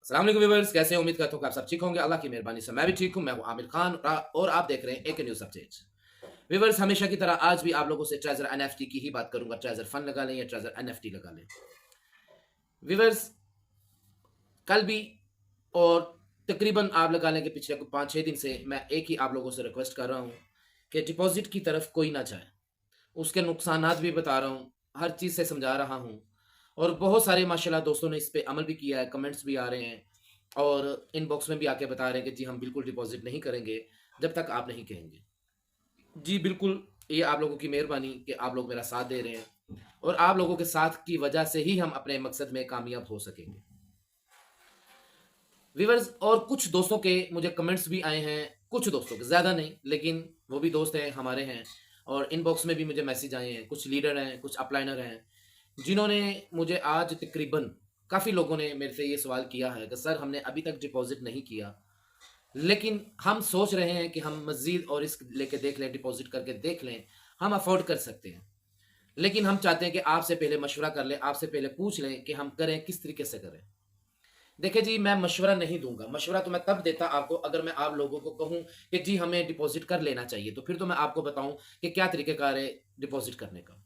अस्सलाम वालेकुम व्यूअर्स, कैसे हैं? उम्मीद करता हूँ कि आप सब ठीक होंगे। अल्लाह की मेहरबानी से मैं भी ठीक हूँ। मैं हूँ आमिर खान और आप देख रहे हैं एक न्यूज़ अपडेट। व्यूअर्स, हमेशा की तरह आज भी आप लोगों से ट्रेजर एनएफटी की ही बात करूंगा। ट्रेजर फंड लगा लें या ट्रेजर एनएफटी लगा लें। व्यूअर्स, कल भी और तकरीबन आप लगाने के पिछले 5-6 दिन से मैं एक ही आप लोगों से रिक्वेस्ट कर रहा हूँ कि डिपॉजिट की तरफ कोई ना जाए। उसके नुकसानात भी बता रहा हूँ, हर चीज़ से समझा रहा हूँ और बहुत सारे माशाल्लाह दोस्तों ने इस पे अमल भी किया है, कमेंट्स भी आ रहे हैं और इनबॉक्स में भी आके बता रहे हैं कि जी हम बिल्कुल डिपॉज़िट नहीं करेंगे, जब तक आप नहीं कहेंगे। जी बिल्कुल, ये आप लोगों की मेहरबानी कि आप लोग मेरा साथ दे रहे हैं और आप लोगों के साथ की वजह से ही हम अपने मकसद में कामयाब हो सकेंगे। व्यूअर्स, और कुछ दोस्तों के मुझे कमेंट्स भी आए हैं, कुछ दोस्तों के, ज़्यादा नहीं, लेकिन वो भी दोस्त हैं, हमारे हैं और इनबॉक्स में भी मुझे मैसेज आए हैं। कुछ लीडर हैं, कुछ अपलाइनर हैं, जिन्होंने मुझे आज तकरीबन काफ़ी लोगों ने मेरे से ये सवाल किया है कि सर हमने अभी तक डिपॉज़िट नहीं किया, लेकिन हम सोच रहे हैं कि हम मज़ीद और रिस्क लेके देख लें, डिपॉज़िट करके देख लें, हम अफ़ोर्ड कर सकते हैं। लेकिन हम चाहते हैं कि आपसे पहले मशवरा कर लें, आपसे पहले पूछ लें कि हम करें, किस तरीके से करें। देखिए जी, मैं मशवरा नहीं दूँगा, मशवरा तो मैं तब देता आपको अगर मैं आप लोगों को कहूँ कि जी हमें डिपॉज़िट कर लेना चाहिए, तो फिर तो मैं आपको बताऊँ कि क्या तरीक़ेकार है डिपॉज़िट करने का।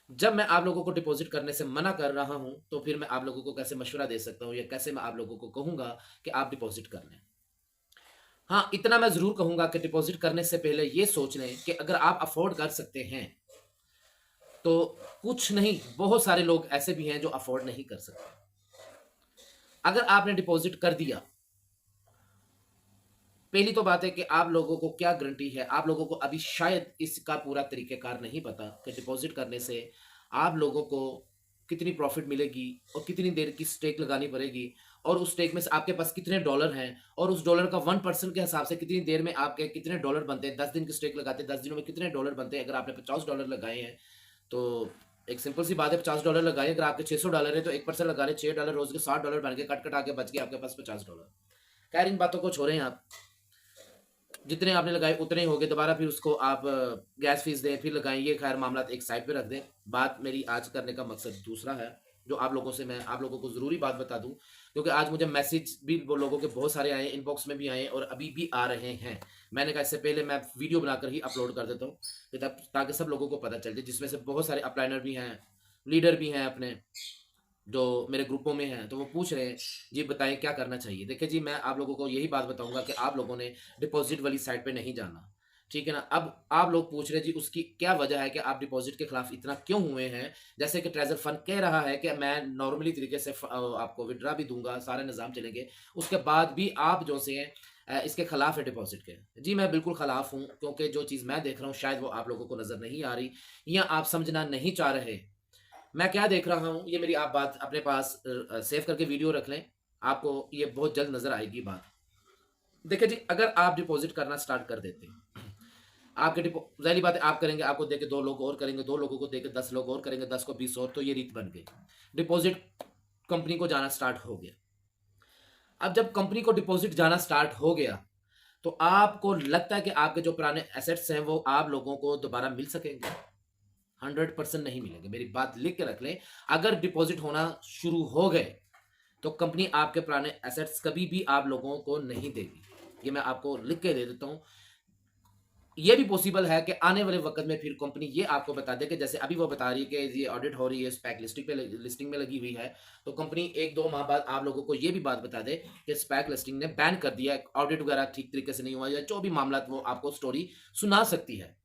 जब मैं आप लोगों को डिपॉज़िट करने से मना कर रहा हूँ, तो फिर मैं आप लोगों को कैसे मशवरा दे सकता हूँ या कैसे मैं आप लोगों को कहूँगा कि आप डिपॉज़िट कर लें। हाँ, इतना मैं ज़रूर कहूँगा कि डिपॉज़िट करने से पहले ये सोच लें कि अगर आप अफ़ोर्ड कर सकते हैं, तो कुछ नहीं, बहुत सारे लोग ऐसे भी हैं जो अफ़ोर्ड नहीं कर सकते। अगर आपने डिपॉज़िट कर दिया, पहली तो बात है कि आप लोगों को क्या गारंटी है, आप लोगों को अभी शायद इसका पूरा तरीक़ेकार नहीं पता कि डिपॉज़िट करने से आप लोगों को कितनी प्रॉफ़िट मिलेगी और कितनी देर की स्टेक लगानी पड़ेगी और उस स्टेक में से आपके पास कितने डॉलर हैं और उस डॉलर का 1% के हिसाब से कितनी देर में आपके कितने डॉलर बनते हैं। 10 दिन की स्टेक लगाते हैं, 10 दिनों में कितने डॉलर बनते हैं। अगर आपने $50 लगाए हैं, तो एक सिंपल सी बात है, $50 लगाए, अगर आपके $600 है तो 1% लगा लें, $6 रोज़ के $60 बन गए, कट-कटा के बच गए आपके पास $50। खैर इन बातों को छोड़ें आप। जितने आपने लगाए उतने ही हो गए, दोबारा फिर उसको आप गैस फीस दें, फिर लगाएँ, ये खैर मामला एक साइड पे रख दें। बात मेरी आज करने का मकसद दूसरा है, जो आप लोगों से मैं आप लोगों को ज़रूरी बात बता दूँ, क्योंकि आज मुझे मैसेज भी वो लोगों के बहुत सारे आए हैं, इनबॉक्स में भी आए हैं और अभी भी आ रहे हैं। मैंने कहा इससे पहले मैं वीडियो बनाकर ही अपलोड कर देता हूँ, कि तब ताकि सब लोगों को पता चल जाए, जिसमें से बहुत सारे अपलाइनर भी हैं, लीडर भी हैं अपने, जो मेरे ग्रुपों में हैं, तो वो पूछ रहे हैं, जी बताएँ क्या करना चाहिए? देखिए जी, मैं आप लोगों को यही बात बताऊँगा कि आप लोगों ने डिपॉज़िट वाली साइट पे नहीं जाना, ठीक है ना? अब आप लोग पूछ रहे हैं जी उसकी क्या वजह है कि आप डिपॉज़िट के खिलाफ इतना क्यों हुए हैं? जैसे कि ट्रेज़र फंड कह रहा है कि मैं नॉर्मली तरीके से आपको विथड्रा भी दूँगा, सारे निज़ाम चलेंगे, उसके बाद भी आप जो से हैं इसके खिलाफ है डिपॉज़िट के। जी, मैं बिल्कुल खिलाफ हूँ, क्योंकि जो चीज़ मैं देख रहा हूँ शायद वो आप लोगों को नज़र नहीं आ रही या आप समझना नहीं चाह रहे। मैं क्या देख रहा हूँ, ये मेरी आप बात अपने पास सेव करके वीडियो रख लें, आपको ये बहुत जल्द नज़र आएगी बात। देखिए जी, अगर आप डिपॉज़िट करना स्टार्ट कर देते हैं, आपके डिपो ज़ाहिर-सी बात है आप करेंगे, आपको देके 2 लोग और करेंगे, 2 लोगों को देके 10 लोग और करेंगे, 10 को 20 और, तो ये रीत बन गई। डिपॉज़िट कंपनी को जाना स्टार्ट हो गया। अब जब कंपनी को डिपॉज़िट जाना स्टार्ट हो गया, तो आपको लगता है कि आपके जो पुराने एसेट्स हैं, वो आप लोगों को दोबारा मिल सकेंगे? 100% नहीं मिलेंगे। मेरी बात लिख के रख लें, अगर डिपॉज़िट होना शुरू हो गए, तो कंपनी आपके पुराने एसेट्स कभी भी आप लोगों को नहीं देगी। ये मैं आपको लिख के दे देता हूँ। ये भी पॉसिबल है कि आने वाले वक़्त में फिर कंपनी ये आपको बता दे कि जैसे अभी वो बता रही है कि ये ऑडिट हो रही है, स्पैक लिस्टिंग में लगी हुई है, तो कंपनी 1-2 माह बाद आप लोगों को ये भी बात बता दे कि स्पैक लिस्टिंग ने बैन कर दिया है, ऑडिट वगैरह ठीक तरीके से नहीं हुआ या जो भी मामला वो आपको स्टोरी सुना सकती है।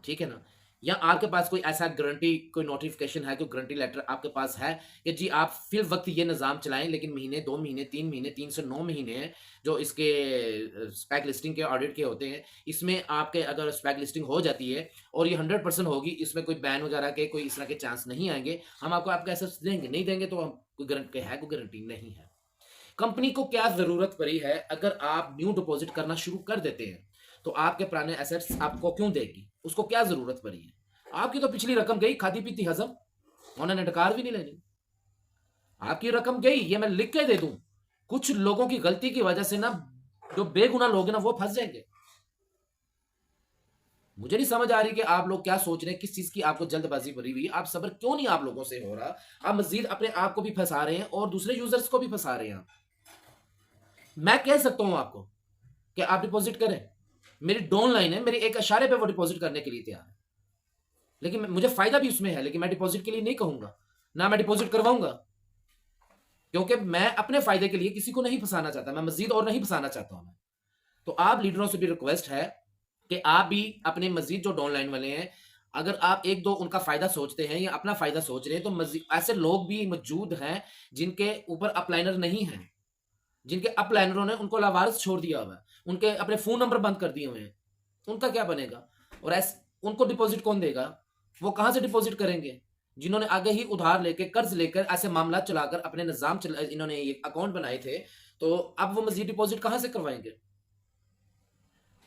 ठीक है ना? या आपके पास कोई ऐसा गारंटी कोई नोटिफ़िकेशन है, कोई गारंटी लेटर आपके पास है कि जी आप फ़िल वक़्त ये निज़ाम चलाएँ, लेकिन महीने, 2 महीने, 3 महीने, 3 से 9 महीने हैं जो इसके स्पेक लिस्टिंग के ऑडिट के होते हैं, इसमें आपके अगर स्पेक लिस्टिंग हो जाती है और ये 100% होगी, इसमें कोई बैन वगैरह के कोई इस तरह के चांस नहीं आएँगे, हम आपको आपके एसेट्स देंगे, नहीं देंगे तो हम कोई कोई गारंटी नहीं है। कंपनी को क्या ज़रूरत पड़ी है, अगर आप न्यू डिपॉज़िट करना शुरू कर देते हैं, तो आपके पुराने एसेट्स आपको क्यों देगी? उसको क्या ज़रूरत पड़ी है? आपकी तो पिछली रकम गई, खाती-पीती हज़म, उन्होंने नकार भी नहीं लेनी। आपकी रकम गई, ये मैं लिख के दे दूँ। कुछ लोगों की गलती की वजह से ना, जो बेगुनाह लोग हैं ना, वो फँस जाएँगे। मुझे नहीं समझ आ रही कि आप लोग क्या सोच रहे हैं, किस चीज़ की आपको जल्दबाज़ी भरी हुई है, आप सब्र क्यों नहीं आप लोगों से हो रहा? आप मज़ीद अपने आप को भी फँसा रहे हैं और दूसरे यूज़र्स को भी फँसा रहे हैं आप। मैं कह सकता हूं आपको कि आप डिपॉजिट करें, मेरी डाउन लाइन है, मेरी एक इशारे पे वो डिपॉजिट करने के लिए तैयार है, लेकिन मुझे फायदा भी उसमें है, लेकिन मैं डिपॉजिट के लिए नहीं कहूंगा, ना मैं डिपॉजिट करवाऊंगा, क्योंकि मैं अपने फायदे के लिए किसी को नहीं फंसाना चाहता, मैं मजीद और नहीं फंसाना चाहता हूं मैं। तो आप लीडरों से भी रिक्वेस्ट है कि आप भी अपने मजीद जो डाउन लाइन वाले हैं, अगर आप एक दो उनका फायदा सोचते हैं या अपना फायदा सोच रहे हैं, तो मजीद ऐसे लोग भी मौजूद हैं जिनके ऊपर अपलाइनर नहीं है, जिनके अपलाइनरों ने उनको लावारिस छोड़ दिया हुआ है, उनके अपने फोन नंबर बंद कर दिए हुए हैं, उनका क्या बनेगा? और ऐसे उनको डिपॉजिट कौन देगा? वो कहां से डिपॉजिट करेंगे? जिन्होंने आगे ही उधार लेके कर्ज लेकर ऐसे मामला चलाकर अपने निजाम इन्होंने ये अकाउंट बनाए थे, तो अब वो मजीद डिपॉजिट कहां से करवाएंगे?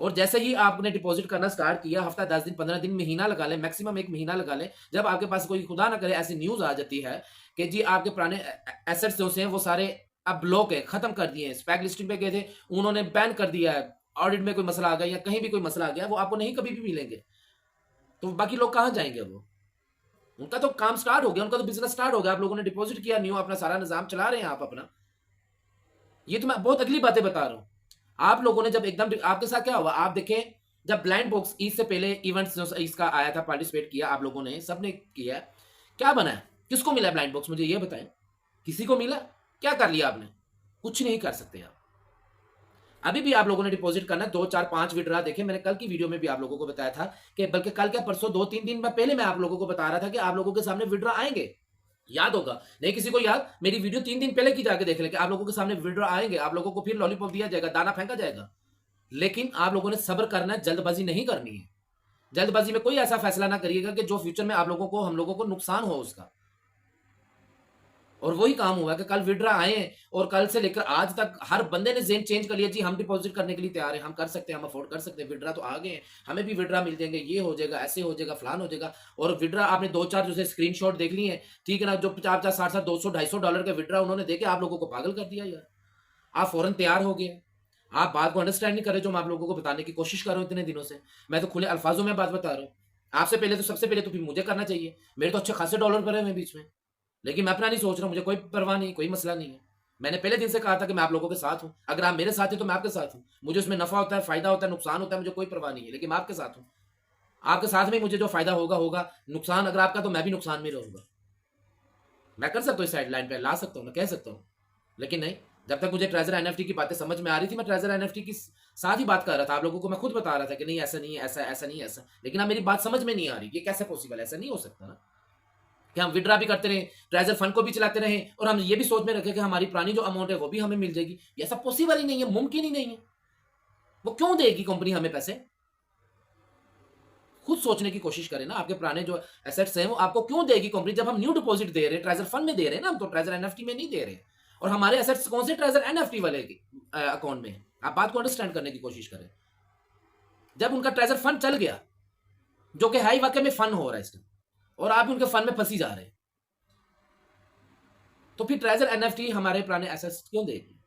और जैसे ही आपने डिपॉजिट करना स्टार्ट किया, हफ्ता 10 दिन 15 दिन महीना लगा ले, मैक्सिमम एक महीना लगा ले, जब आपके पास कोई खुदा ना करे ऐसी न्यूज आ जाती है कि जी आपके पुराने एसेट्स जो हैं वो सारे अब ब्लॉक है, खत्म कर दिए हैं, स्पैक लिस्टिंग पे गए थे, उन्होंने बैन कर दिया है, ऑडिट में कोई मसला आ गया या कहीं भी कोई मसला आ गया, वो आपको नहीं कभी भी मिलेंगे, तो बाकी लोग कहां जाएंगे? वो उनका तो काम स्टार्ट हो गया, उनका तो बिजनेस स्टार्ट हो गया, आप लोगों ने डिपॉजिट किया, न्यू अपना सारा निजाम चला रहे हैं आप अपना। ये तो मैं बहुत अगली बातें बता रहा हूं। आप लोगों ने जब एकदम, आपके साथ क्या हुआ आप देखें, जब ब्लाइंड बॉक्स ईद से पहले इवेंट्स जो इसका आया था, पार्टिसिपेट किया आप लोगों ने, सबने किया, क्या बना है? किसको मिला ब्लाइंड बॉक्स? मुझे ये बताएं, किसी को मिला? क्या कर लिया आपने? कुछ नहीं कर सकते आप। अभी भी आप लोगों ने डिपॉजिट करना है, 2 4 5 विड्रा देखे, मैंने कल की वीडियो में भी आप लोगों को बताया था कि, बल्कि कल क्या परसों 2 3 दिन पहले मैं आप लोगों को बता रहा था कि आप लोगों के सामने विड्रा आएंगे, याद होगा, नहीं किसी को याद, मेरी वीडियो 3 दिन पहले की जाके देख ले कि आप लोगों के सामने विड्रा आएंगे, आप लोगों को फिर लॉलीपॉप दिया जाएगा, दाना फेंका जाएगा। लेकिन आप लोगों ने सब्र करना है, जल्दबाजी नहीं करनी है। जल्दबाजी में कोई ऐसा फैसला ना करिएगा कि जो फ्यूचर में आप लोगों को, हम लोगों को नुकसान हो उसका। और वही काम हुआ कि कल विड्रा आए और कल से लेकर आज तक हर बंदे ने जेन चेंज कर लिया, जी हम डिपॉजिट करने के लिए तैयार हैं, हम कर सकते हैं, हम अफोर्ड कर सकते हैं, विड्रा तो आ गए हैं, हमें भी विड्रा मिल जाएंगे, ये हो जाएगा, ऐसे हो जाएगा, फलान हो जाएगा। और विड्रा आपने 2 4 जो स्क्रीनशॉट देख लिए हैं, ठीक है ना, जो 50 50 60 60 200 250 डॉलर का विड्रा उन्होंने देके आप लोगों को पागल कर दिया यार। आप फौरन तैयार हो गए, आप बात को अंडरस्टैंड नहीं कर रहे जो मैं आप लोगों को बताने की कोशिश कर रहा हूं इतने दिनों से। मैं तो खुले अल्फाजों में बात बता रहा हूं। आपसे पहले तो, सबसे पहले तो फिर मुझे करना चाहिए, मेरे तो अच्छे खासे डॉलर भरे हुए बीच में, लेकिन मैं अपना नहीं सोच रहा, मुझे कोई परवाह नहीं, कोई मसला नहीं है। मैंने पहले दिन से कहा था कि मैं आप लोगों के साथ हूं, अगर आप मेरे साथ हैं तो मैं आपके साथ हूं, मुझे उसमें नफा होता है, फायदा होता है, नुकसान होता है, मुझे कोई परवाह नहीं है, लेकिन मैं आपके साथ हूं। आपके साथ में मुझे जो फायदा होगा होगा, नुकसान अगर आपका तो मैं भी नुकसान में रहूंगा। मैं कर सकता हूँ, इस साइड लाइन पे ला सकता हूँ, मैं कह सकता हूँ, लेकिन नहीं, जब तक मुझे ट्रेजर एनएफटी की बातें समझ में आ रही थी, मैं ट्रेजर एनएफटी की साथ ही बात कर रहा था, आप लोगों को मैं खुद बता रहा था कि नहीं ऐसा नहीं है, ऐसा ऐसा नहीं है, ऐसा, लेकिन अब मेरी बात समझ में नहीं आ रही, ये कैसे पॉसिबल, ऐसा नहीं हो सकता ना कि हम विड्रा भी करते रहे, ट्रेजर फंड को भी चलाते रहे, और हम ये भी सोच में रखें कि हमारी पुरानी जो अमाउंट है वो भी हमें मिल जाएगी। ये सब पॉसिबल ही नहीं है, मुमकिन ही नहीं है। वो क्यों देगी कंपनी हमें पैसे? खुद सोचने की कोशिश करें ना, आपके पुराने जो एसेट्स हैं वो आपको क्यों देगी कंपनी, जब हम न्यू डिपॉजिट दे रहे हैं, ट्रेजर फंड में दे रहे हैं ना, हम तो ट्रेजर एनएफटी में नहीं दे रहे हैं। और हमारे एसेट्स कौन से ट्रेजर एनएफटी वाले अकाउंट में है, आप बात को अंडरस्टैंड करने की कोशिश करें। जब उनका ट्रेजर फंड चल गया, जो कि हाई वाकई में फंड हो रहा है इस टाइम, और आप उनके फंड में फंसी जा रहे हैं, तो फिर ट्रेजर एनएफटी हमारे पुराने एसेट्स क्यों देगी?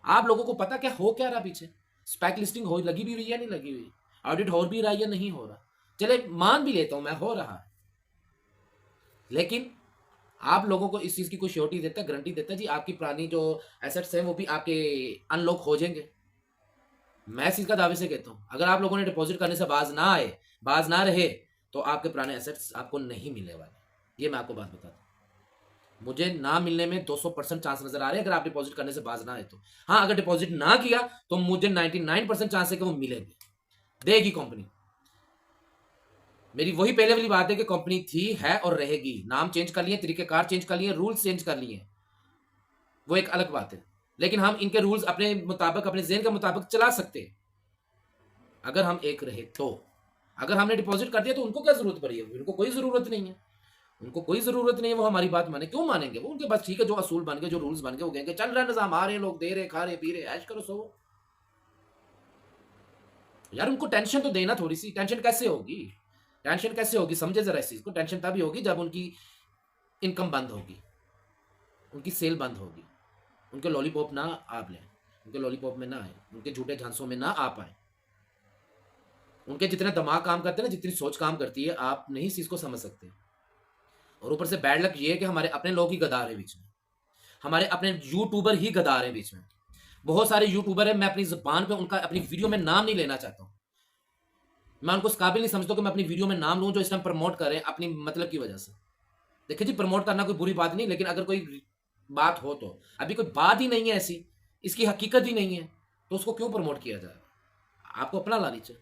आप लोगों को पता क्या हो क्या रहा पीछे? स्पैक लिस्टिंग हो लगी भी हुई या नहीं लगी हुई, ऑडिट हो भी रहा है या नहीं हो रहा, चले मान भी लेता हूं मैं हो रहा है, लेकिन आप लोगों को इस चीज की कोई श्योरिटी देता है, गारंटी देता है जी आपकी पुरानी जो एसेट्स हैं वो भी आपके अनलॉक हो जाएंगे? मैं इस चीज का दावे से कहता हूं, अगर आप लोगों ने डिपॉजिट करने से बाज ना आए, बाज ना रहे, तो आपके पुराने एसेट्स आपको नहीं मिलने वाले, ये मैं आपको बात बताता हूं। मुझे ना मिलने में 200% चांस नजर आ रहे हैं, अगर आप डिपॉजिट करने से बाज ना आए तो। हाँ, अगर डिपॉजिट ना किया तो मुझे 99% चांस है कि वो मिलेगी, देगी कंपनी। मेरी वही पहले वाली बात है कि कंपनी थी, है और रहेगी, नाम चेंज कर लिए, तरीकेकार चेंज कर लिए, रूल्स चेंज कर लिए, वो एक अलग बात है, लेकिन हम इनके रूल्स अपने मुताबिक, अपने जेन के मुताबिक चला सकते हैं, अगर हम एक रहे तो। अगर हमने डिपॉजिट कर दिया तो उनको क्या जरूरत पड़ी है? उनको कोई जरूरत नहीं है, उनको कोई जरूरत नहीं है, वो हमारी बात माने, क्यों मानेंगे? वो उनके पास ठीक है, जो असूल बन गए, जो रूल्स बन गए, वो कहेंगे चल रहा है निजाम, आ रहे हैं लोग, दे रहे, खा रहे, पी रहे, ऐश करो, सो। यार उनको टेंशन तो देना, थोड़ी सी टेंशन कैसे होगी? टेंशन कैसे होगी, समझे जरा इस चीज को। टेंशन तभी होगी जब उनकी इनकम बंद होगी, उनकी सेल बंद होगी, उनके लॉलीपॉप ना आप लें, उनके लॉलीपॉप में ना आए, उनके झूठे झांसों में ना आ पाए, उनके जितने दिमाग काम करते हैं ना, जितनी सोच काम करती है, आप नहीं इस चीज को समझ सकते। और ऊपर से बैड लक ये है कि हमारे अपने लोग ही गदार हैं बीच में, हमारे अपने यूट्यूबर ही गदार हैं बीच में, बहुत सारे यूट्यूबर हैं, मैं अपनी ज़ुबान पे उनका अपनी वीडियो में नाम नहीं लेना चाहता हूँ। मैं उनको इस काबिल नहीं समझता कि मैं अपनी वीडियो में नाम लूँ, जो इस टाइम प्रमोट कर रहे हैं अपनी मतलब की वजह से। देखिए जी, प्रमोट करना कोई बुरी बात नहीं, लेकिन अगर कोई बात हो तो, अभी कोई बात ही नहीं है ऐसी, इसकी हकीकत ही नहीं है, तो उसको क्यों प्रमोट किया जाए? आपको अपना लानी चाहिए।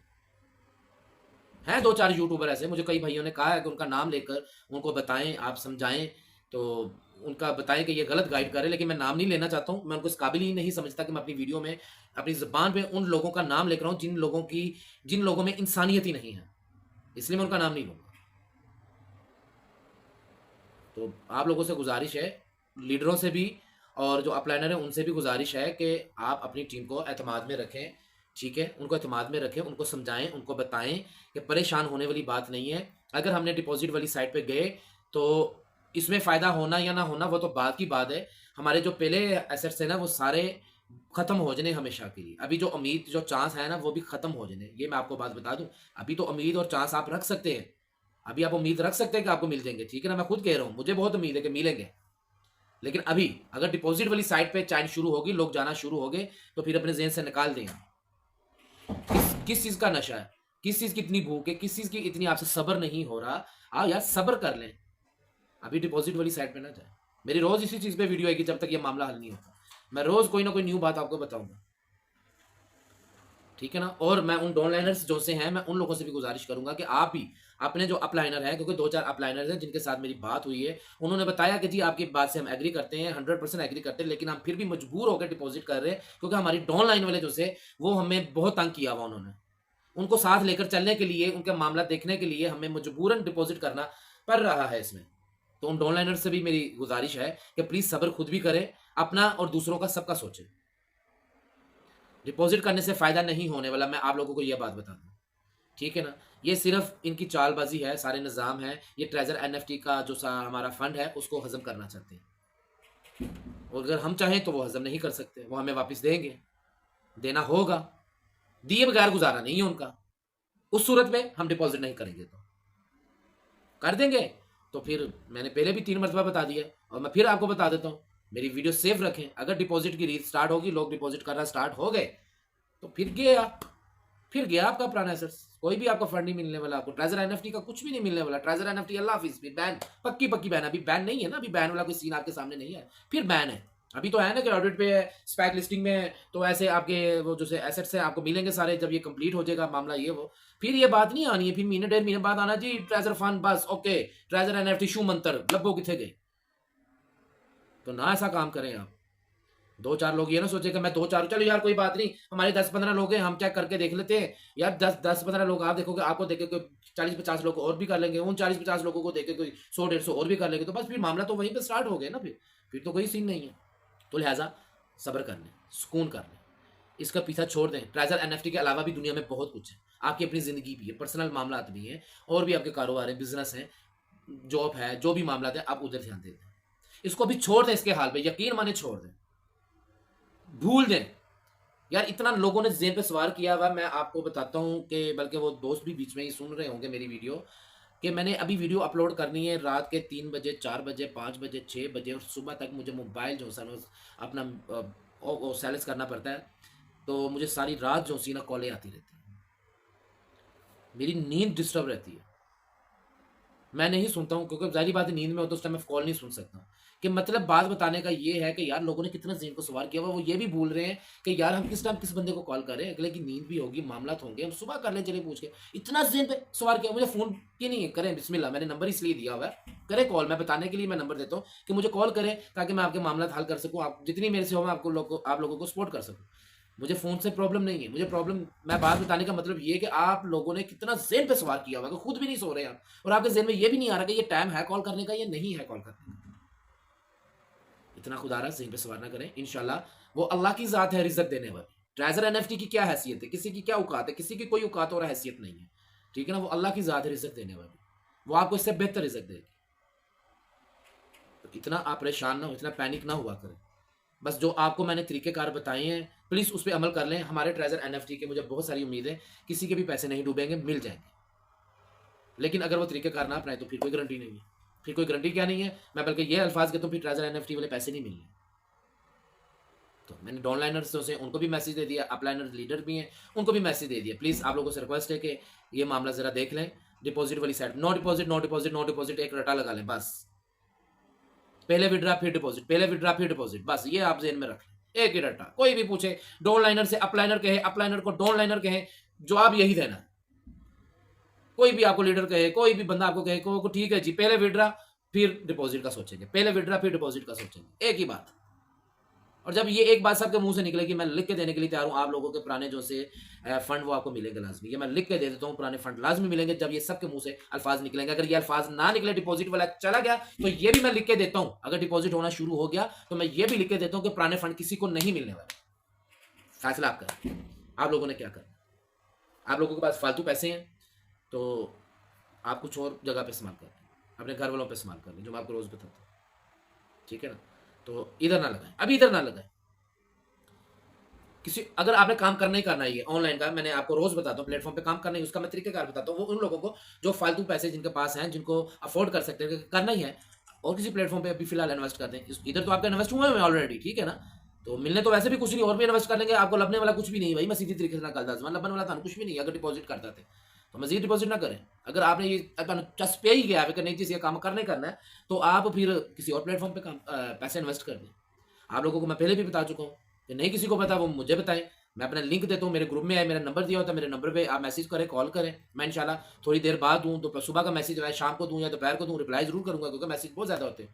हैं 2-4 यूट्यूबर ऐसे, मुझे कई भाइयों ने कहा है कि उनका नाम लेकर उनको बताएँ, आप समझाएँ, तो उनका बताएँ कि ये गलत गाइड कर रहे हैं, लेकिन मैं नाम नहीं लेना चाहता हूँ। मैं उनको इस काबिल ही नहीं समझता कि मैं अपनी वीडियो में, अपनी ज़ुबान पे उन लोगों का नाम लेकर आऊँ, जिन लोगों में इंसानियत ही नहीं है। इसलिए मैं उनका नाम नहीं लूँगा। तो आप लोगों से गुज़ारिश है, लीडरों से भी और जो अपलाइनर हैं उनसे भी गुज़ारिश है कि आप अपनी टीम को एतमाद में रखें, ठीक है? उनको एतमाद में रखें, उनको समझाएँ, उनको बताएँ कि परेशान होने वाली बात नहीं है। अगर हमने डिपॉज़िट वाली साइट पे गए, तो इसमें फ़ायदा होना या ना होना वो तो बाद की बात है। हमारे जो पहले एसेट्स हैं ना, वो सारे ख़त्म हो जाने हमेशा के लिए। अभी जो उम्मीद, जो चांस है ना, वो भी ख़त्म हो जाने। ये मैं आपको बात बता दूँ। अभी तो उम्मीद और चांस आप रख सकते हैं। अभी आप उम्मीद रख सकते हैं कि आपको मिल जाएँगे, ठीक है ना? मैं खुद कह रहा हूँ, मुझे बहुत उम्मीद है कि मिलेंगे। लेकिन अभी अगर डिपॉज़िट वाली साइट पे चाइना शुरू होगी, लोग जाना शुरू हो गए, तो फिर अपने ज़हन से निकाल दें। किस चीज़ का नशा है? किस चीज़ की इतनी भूख है? किस चीज़ की इतनी आपसे सब्र नहीं हो रहा? आप यार सब्र कर लें। अभी डिपॉज़िट वाली साइट पे ना जाएँ। मेरी रोज़ इसी चीज़ पे वीडियो आएगी जब तक ये मामला हल नहीं होता। मैं रोज़ कोई ना कोई न्यू बात आपको बताऊँगा। ठीक है ना? और मैं उन डाउनलाइनर्स जो से हैं, मैं उन लोगों से भी गुज़ारिश करूँगा कि आप भी अपने जो अपलाइनर हैं, क्योंकि 2-4 अपलाइनर्स हैं जिनके साथ मेरी बात हुई है, उन्होंने बताया कि जी आपकी बात से हम एग्री करते हैं, 100% एग्री करते हैं, लेकिन हम फिर भी मजबूर होकर डिपॉज़िट कर रहे हैं, क्योंकि हमारी डाउनलाइन वाले जो से, वो हमें बहुत तंग किया हुआ उन्होंने। उनको साथ लेकर चलने के लिए, उनका मामला देखने के लिए हमें मजबूरन डिपॉज़िट करना पड़ रहा है इसमें। तो उन डाउनलाइनर्स से भी मेरी गुज़ारिश है कि प्लीज़ सब्र खुद भी करें, अपना और दूसरों का सबका सोचें। डिपॉज़िट करने से फ़ायदा नहीं होने वाला, मैं आप लोगों को ये बात बता दूँ। ठीक है ना? ये सिर्फ़ इनकी चालबाज़ी है, सारे निज़ाम है। ये ट्रेज़र एनएफटी का जो सा हमारा फंड है, उसको हज़म करना चाहते हैं। और अगर हम चाहें तो वो हज़म नहीं कर सकते, वो हमें वापस देंगे, देना होगा। दिए बगैर गुज़ारा नहीं है उनका। उस सूरत में हम डिपॉज़िट नहीं करेंगे तो। कर देंगे, तो फिर मैंने पहले भी 3 मर्तबा बता दिया और मैं फिर आपको बता देता हूँ, मेरी वीडियो सेव रखें। अगर डिपॉज़िट की रीत स्टार्ट होगी, लोग डिपॉज़िट करना स्टार्ट हो गए, तो फिर गया आपका पुराना एसेट्स। कोई भी आपको फंड नहीं मिलने वाला, आपको ट्रेज़र एनएफटी का कुछ भी नहीं मिलने वाला। ट्रेज़र एनएफटी अल्लाह हाफ़िज़, फिर बैन, पक्की बैन। अभी बैन नहीं है ना, अभी बैन वाला कोई सीन आपके सामने नहीं है, फिर बैन है। अभी तो है ना कि ऑडिट पे है, स्पैक लिस्टिंग में, तो ऐसे आपके वो जो से एसेट्स हैं आपको मिलेंगे सारे, जब ये कंप्लीट हो जाएगा मामला ये वो। फिर ये बात नहीं आनी है, फिर महीने डेढ़ महीने बाद आना जी ट्रेज़र फंड बस ओके, ट्रेज़र एनएफटी शू मंतर, लब्बो किथे गए? तो ना ऐसा काम करें आप। 2-4 लोग ये ना सोचे कि मैं 2-4 चलो यार कोई बात नहीं, हमारे 10-15 लोग हैं, हम चेक करके देख लेते हैं। यार 10-15 लोग आप देखोगे, आपको देख के कोई 40-50 लोग और भी कर लेंगे, उन 40-50 लोगों को देख के कोई 100-150 और भी कर लेंगे, तो बस फिर मामला तो वहीं पे स्टार्ट हो गया ना फिर तो कोई सीन नहीं है। तो लिहाज़ा सब्र कर लें, सुकून कर लें, इसका पीछा छोड़ दें। ट्रेज़र एनएफटी के अलावा भी दुनिया में बहुत कुछ है। आपकी अपनी ज़िंदगी भी है, पर्सनल मामलात भी हैं, और भी आपके कारोबार हैं, बिज़नेस हैं, जॉब है, जो भी मामलात हैं, आप उधर ध्यान दे दें। इसको अभी छोड़ दें, इसके हाल पे यकीन माने छोड़ दें, भूल दें। यार इतना लोगों ने ज़हन पे सवार किया हुआ, मैं आपको बताता हूँ कि बल्कि वो दोस्त भी बीच में ही सुन रहे होंगे मेरी वीडियो, कि मैंने अभी वीडियो अपलोड करनी है रात के 3 बजे, 4 बजे, 5 बजे, 6 बजे, और सुबह तक मुझे मोबाइल जो सा ना अपना वो साइलेंस करना पड़ता है। तो मुझे सारी रात जो सी ना कॉलें आती रहती हैं। मेरी नींद डिस्टर्ब रहती है। मैं नहीं सुनता हूँ, क्योंकि ज़ाहिर बात है नींद में हो तो उस टाइम मैं कॉल नहीं सुन सकता। कि मतलब बात बताने का ये है कि यार लोगों ने कितना ज़हन को सवार किया हुआ, वो ये भी भूल रहे हैं कि यार हम किस टाइम किस बंदे को कॉल करें, अगले की नींद भी होगी, मामलात होंगे, हम सुबह कर लें चलिए पूछ के। इतना ज़हन पे सवार किया, मुझे फ़ोन की नहीं है, करें बिस्मिल्लाह, मैंने नंबर इसलिए दिया हुआ है, करें कॉल, मैं बताने के लिए मैं नंबर देता हूँ कि मुझे कॉल करें, ताकि मैं आपके मामलात हल कर सकूँ, आप जितनी मेरे से हो मैं आप लोगों को सपोर्ट कर सकूँ। मुझे फ़ोन से प्रॉब्लम नहीं है, मुझे प्रॉब्लम, मैं बात बताने का मतलब ये है कि आप लोगों ने कितना ज़हन पे सवार किया हुआ है कि खुद भी नहीं सो रहे आप, और आपके ज़हन में ये भी नहीं आ रहा कि ये टाइम है कॉल करने का या नहीं है कॉल करने का। इतना खुदारा ज़हन पे सवार ना करें, इंशाल्लाह वो अल्लाह की ज़ात है रिज़्क़ देने वाली। ट्रेज़र एनएफटी की क्या हैसियत है, किसी की क्या औकात है, किसी की कोई औकात और हैसियत नहीं है। ठीक है ना? वो अल्लाह की ज़ात है रिज़्क़ देने वाली। वो आपको इससे बेहतर रिज़्क़ देगी। तो इतना आप परेशान ना हो, इतना पैनिक ना हुआ करें। बस जो आपको मैंने तरीक़ेकार बताए हैं, प्लीज़ उस पे अमल कर लें। हमारे ट्रेज़र एनएफटी के मुझे बहुत सारी उम्मीद है, किसी के भी पैसे नहीं डूबेंगे, मिल जाएँगे। लेकिन अगर वो तरीक़ेकार ना अपनाएँ तो फिर कोई गारंटी नहीं है। फिर कोई गारंटी क्या नहीं है, मैं बल्कि ये अल्फ़ाज़ कहता हूँ, फिर ट्रेज़र एनएफटी वाले पैसे नहीं मिलने। तो मैंने डाउनलाइनर्स से उनको भी मैसेज दे दिया, अपलाइनर लीडर भी हैं, उनको भी मैसेज दे दिया। प्लीज़ आप लोगों से रिक्वेस्ट है कि ये मामला ज़रा देख लें। डिपॉजिट वाली side, no deposit no deposit no deposit एक रटा लगा लें बस। पहले विड्रा फिर डिपॉजिट, पहले विड्रा फिर डिपॉजिट, बस ये आप जेन में रख लें, एक ही रटा। कोई भी पूछे डाउनलाइनर से अपलाइनर कहे, अपलाइनर को डाउनलाइनर कहे, जवाब यही देना। कोई भी आपको लीडर कहे, कोई भी बंदा आपको कहे को ठीक है जी पहले विड्रा फिर डिपॉजिट का सोचेंगे, पहले विड्रा फिर डिपॉजिट का सोचेंगे, एक ही बात। और जब ये एक बात सबके मुंह से निकलेगी, मैं लिख के देने के लिए तैयार हूं आप लोगों के पुराने जो से फंड वो आपको मिलेंगे लाजमी। ये मैं लिख के दे देता हूं, पुराने फंड लाजमी मिलेंगे जब ये सबके मुंह से अल्फाज निकलेंगे। अगर ये अल्फाज ना निकले, डिपॉजिट वाला चला गया, तो ये भी मैं लिख के देता हूं। अगर डिपॉजिट होना शुरू हो गया तो मैं ये भी लिख के देता हूं कि पुराने फंड किसी को नहीं मिलने वाले। फैसला आपका, आप लोगों ने क्या करना। आप लोगों के पास फालतू पैसे हैं तो आप कुछ और जगह पे इस्तेमाल करें, अपने घर वालों पे इस्तेमाल कर लें, जो मैं आपको रोज बताता हूँ, ठीक है ना। तो इधर ना लगाएं, अभी इधर ना लगाएं। किसी अगर आपने काम करना ही करना है ऑनलाइन का, मैंने आपको रोज बताता हूँ प्लेटफॉर्म पे काम करना है, उसका मैं तरीकेकार बताता हूँ। वो उन लोगों को जो फालतू पैसे जिनके पास हैं, जिनको अफोर्ड कर सकते हैं, करना ही है, और किसी प्लेटफॉर्म पे अभी फिलहाल इन्वेस्ट कर दें। इधर तो आपका इन्वेस्ट हुआ है ऑलरेडी, ठीक है ना। तो मिलने तो वैसे भी कुछ नहीं, और भी इन्वेस्ट कर लेंगे, आपको लबने वाला कुछ भी नहीं भाई। मैं सीधी तरीके से ना गलता लबने वाला था कुछ भी नहीं। अगर डिपॉजिट करता थे तो मजीद डिपॉजिट ना करें। अगर आपने ये चस्प पे ही गया है कि नहीं चीज़ ये काम करने करना है, तो आप फिर किसी और प्लेटफॉर्म पे काम पैसे इन्वेस्ट कर दें। आप लोगों को मैं पहले भी बता चुका हूँ कि नहीं किसी को पता वो मुझे बताएं। मैं अपना लिंक देता हूँ, मेरे ग्रुप में है, मेरा नंबर दिया होता है, मेरे नंबर पे आप मैसेज करें, कॉल करें। मैं इंशाल्लाह थोड़ी देर बाद दूँ, तो सुबह का मैसेज आए, शाम को दूँ या दोपहर को दूँ, रिप्लाई जरूर करूँगा, क्योंकि मैसेज बहुत ज़्यादा होते हैं।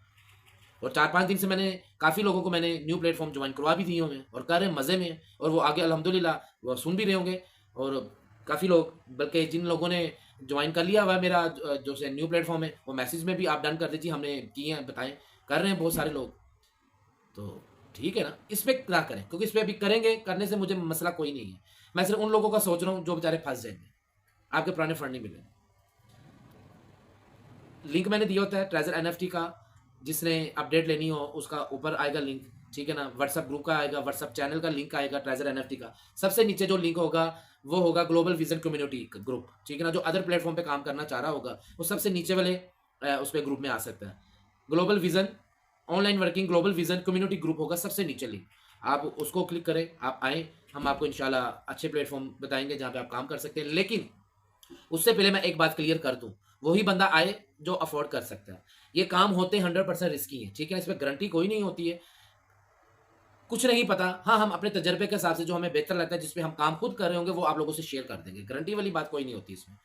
और 4-5 दिन से मैंने काफ़ी लोगों को मैंने न्यू प्लेटफॉर्म ज्वाइन करवा भी दिए होंगे, और कर रहे हैं मज़े में, और वो आगे अल्हम्दुलिल्लाह वो सुन भी रहे होंगे। और काफ़ी लोग, बल्कि जिन लोगों ने ज्वाइन कर लिया हुआ है मेरा जो से न्यू प्लेटफॉर्म है, वो मैसेज में भी आप डन कर दीजिए, हमने किए हैं, बताएं, कर रहे हैं बहुत सारे लोग। तो ठीक है ना, इस पर क्या करें, क्योंकि इस पर अभी करेंगे, करने से मुझे मसला कोई नहीं है। मैं सिर्फ उन लोगों का सोच रहा हूँ जो बेचारे फंस जाएंगे, आपके पुराने फंड नहीं मिले। लिंक मैंने दिया होता है ट्रेजर एनएफटी का, जिसने अपडेट लेनी हो उसका ऊपर आएगा लिंक, ठीक है ना। व्हाट्सअप ग्रुप का आएगा, व्हाट्सअप चैनल का लिंक आएगा ट्रेजर एनएफटी का। सबसे नीचे जो लिंक होगा वो होगा ग्लोबल विजन कम्युनिटी ग्रुप, ठीक है ना। जो अदर प्लेटफॉर्म पे काम करना चाह रहा होगा वो सबसे नीचे वाले उस पर ग्रुप में आ सकता है। Global vision online working global vision community group होगा सबसे नीचे लिंक, आप उसको क्लिक करें, आप आएँ, हम आपको इंशाल्लाह अच्छे प्लेटफॉर्म बताएंगे जहाँ पे आप काम कर सकते हैं। लेकिन उससे पहले मैं एक बात क्लियर कर दूं, वही बंदा आए जो अफोर्ड कर सकता है। ये काम होते 100% रिस्की है, ठीक है, इसमें गारंटी कोई नहीं होती है, कुछ नहीं पता। हाँ, हम अपने तजर्बे के हिसाब से जो हमें बेहतर लगता है, जिसपे हम काम खुद कर रहे होंगे, वो आप लोगों से शेयर कर देंगे। गारंटी वाली बात कोई नहीं होती इसमें।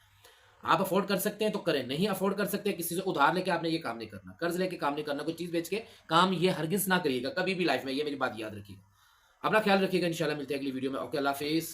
आप अफोर्ड कर सकते हैं तो करें, नहीं अफोर्ड कर सकते, किसी से उधार लेके आपने ये काम नहीं करना, कर्ज लेके काम नहीं करना, कोई चीज़ बेच के काम ये हरगिज ना करिएगा कभी भी लाइफ में, ये मेरी बात याद रखिएगा। अपना ख्याल रखिएगा, इंशाल्लाह मिलते हैं अगली वीडियो में। ओके, अल्लाह हाफिज़।